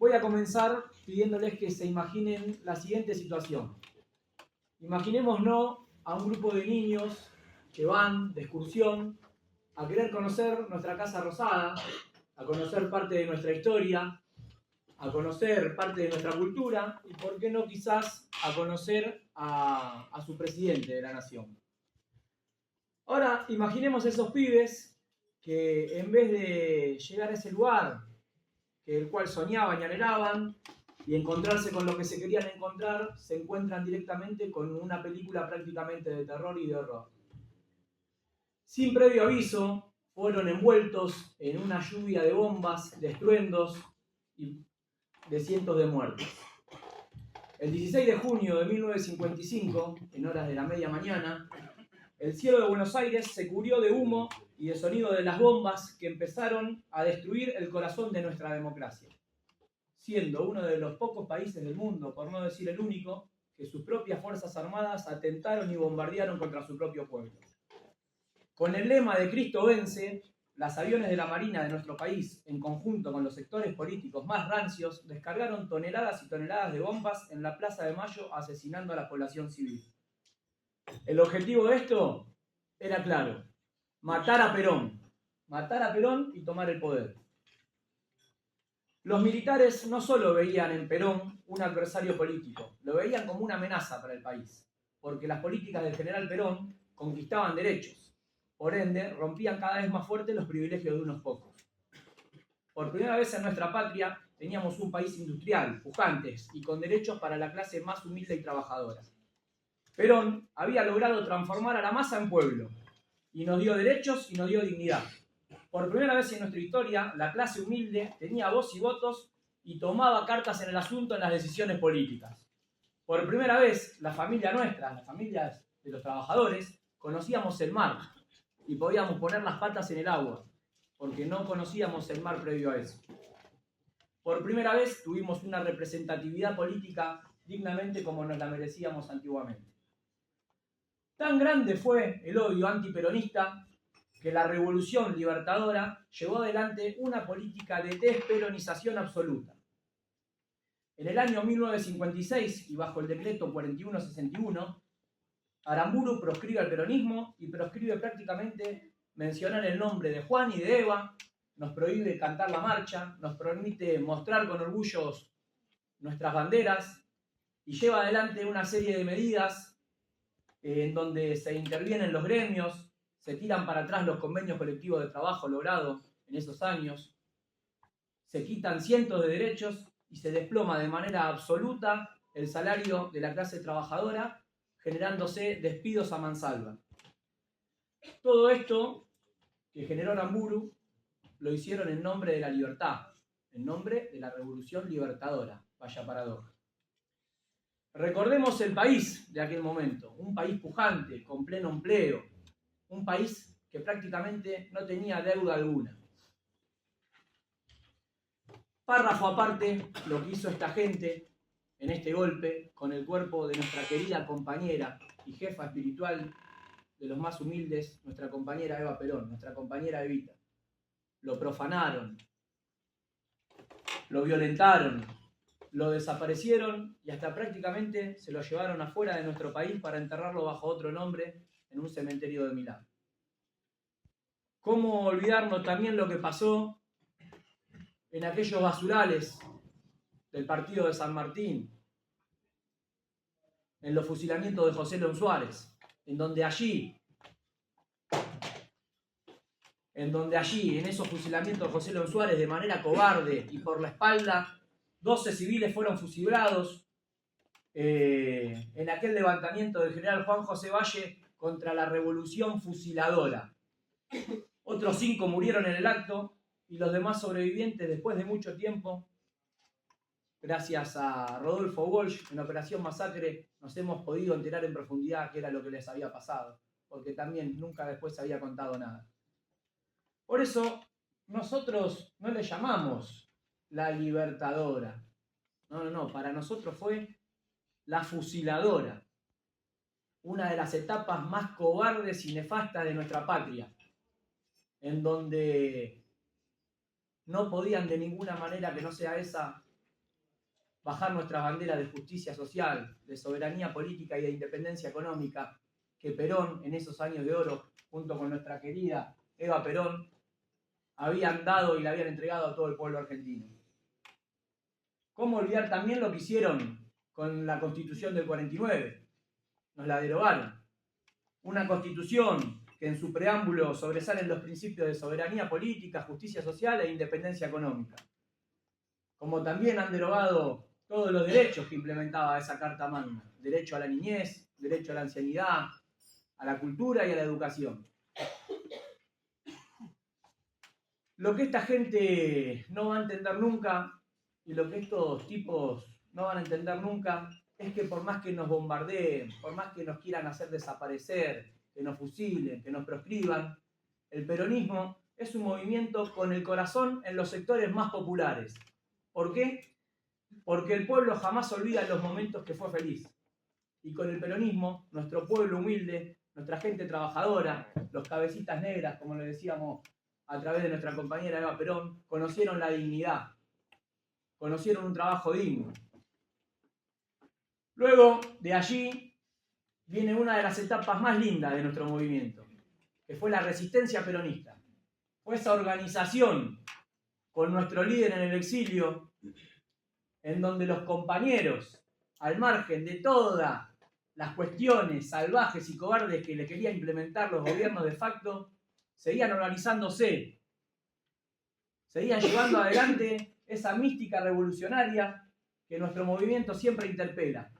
Voy a comenzar pidiéndoles que se imaginen la siguiente situación. Imaginémonos a un grupo de niños que van de excursión a querer conocer nuestra Casa Rosada, a conocer parte de nuestra historia, a conocer parte de nuestra cultura y, por qué no, quizás a conocer a su presidente de la nación. Ahora, imaginemos esos pibes que en vez de llegar a ese lugar el cual soñaban y anhelaban y encontrarse con lo que se querían encontrar, se encuentran directamente con una película prácticamente de terror y de horror. Sin previo aviso, fueron envueltos en una lluvia de bombas, de estruendos y de cientos de muertes. El 16 de junio de 1955, en horas de la media mañana, el cielo de Buenos Aires se cubrió de humo y de sonido de las bombas que empezaron a destruir el corazón de nuestra democracia, siendo uno de los pocos países del mundo, por no decir el único, que sus propias fuerzas armadas atentaron y bombardearon contra su propio pueblo. Con el lema de Cristo vence, los aviones de la Marina de nuestro país, en conjunto con los sectores políticos más rancios, descargaron toneladas y toneladas de bombas en la Plaza de Mayo, asesinando a la población civil. El objetivo de esto era claro: matar a Perón y tomar el poder. Los militares no solo veían en Perón un adversario político, lo veían como una amenaza para el país, porque las políticas del general Perón conquistaban derechos, por ende rompían cada vez más fuerte los privilegios de unos pocos. Por primera vez en nuestra patria teníamos un país industrial, pujantes y con derechos para la clase más humilde y trabajadora. Perón había logrado transformar a la masa en pueblo, y nos dio derechos y nos dio dignidad. Por primera vez en nuestra historia, la clase humilde tenía voz y votos y tomaba cartas en el asunto en las decisiones políticas. Por primera vez, la familia nuestra, las familias de los trabajadores, conocíamos el mar y podíamos poner las patas en el agua, porque no conocíamos el mar previo a eso. Por primera vez tuvimos una representatividad política dignamente como nos la merecíamos antiguamente. Tan grande fue el odio antiperonista que la Revolución Libertadora llevó adelante una política de desperonización absoluta. En el año 1956, y bajo el decreto 4161, Aramburu proscribe al peronismo y proscribe prácticamente mencionar el nombre de Juan y de Eva, nos prohíbe cantar la marcha, nos permite mostrar con orgullo nuestras banderas y lleva adelante una serie de medidas en donde se intervienen los gremios, se tiran para atrás los convenios colectivos de trabajo logrados en esos años, se quitan cientos de derechos y se desploma de manera absoluta el salario de la clase trabajadora, generándose despidos a mansalva. Todo esto que generó Aramburu lo hicieron en nombre de la libertad, en nombre de la Revolución Libertadora, vaya paradoja. Recordemos el país de aquel momento, un país pujante, con pleno empleo, un país que prácticamente no tenía deuda alguna. Párrafo aparte, lo que hizo esta gente en este golpe con el cuerpo de nuestra querida compañera y jefa espiritual de los más humildes, nuestra compañera Eva Perón, nuestra compañera Evita. Lo profanaron, lo violentaron, lo desaparecieron y hasta prácticamente se lo llevaron afuera de nuestro país para enterrarlo bajo otro nombre en un cementerio de Milán. ¿Cómo olvidarnos también lo que pasó en aquellos basurales del partido de San Martín, en los fusilamientos de José León Suárez, en donde allí, en esos fusilamientos de José León Suárez, de manera cobarde y por la espalda, 12 civiles fueron fusilados en aquel levantamiento del general Juan José Valle contra la revolución fusiladora. Otros 5 murieron en el acto y los demás sobrevivientes, después de mucho tiempo, gracias a Rodolfo Walsh, en Operación Masacre, nos hemos podido enterar en profundidad qué era lo que les había pasado, porque también nunca después se había contado nada. Por eso, nosotros no le llamamos la libertadora. No, para nosotros fue la fusiladora. Una de las etapas más cobardes y nefastas de nuestra patria, en donde no podían de ninguna manera que no sea esa bajar nuestras banderas de justicia social, de soberanía política y de independencia económica que Perón, en esos años de oro, junto con nuestra querida Eva Perón, habían dado y le habían entregado a todo el pueblo argentino. ¿Cómo olvidar también lo que hicieron con la Constitución del 49? Nos la derogaron. Una Constitución que en su preámbulo sobresalen los principios de soberanía política, justicia social e independencia económica. Como también han derogado todos los derechos que implementaba esa Carta Magna. Derecho a la niñez, derecho a la ancianidad, a la cultura y a la educación. Lo que esta gente no va a entender nunca, y lo que estos tipos no van a entender nunca, es que por más que nos bombardeen, por más que nos quieran hacer desaparecer, que nos fusilen, que nos proscriban, el peronismo es un movimiento con el corazón en los sectores más populares. ¿Por qué? Porque el pueblo jamás olvida los momentos que fue feliz. Y con el peronismo, nuestro pueblo humilde, nuestra gente trabajadora, los cabecitas negras, como le decíamos a través de nuestra compañera Eva Perón, conocieron la dignidad, conocieron un trabajo digno. Luego, de allí, viene una de las etapas más lindas de nuestro movimiento, que fue la resistencia peronista. Fue esa organización con nuestro líder en el exilio, en donde los compañeros, al margen de todas las cuestiones salvajes y cobardes que le querían implementar los gobiernos de facto, seguían organizándose, seguían llevando adelante esa mística revolucionaria que nuestro movimiento siempre interpela.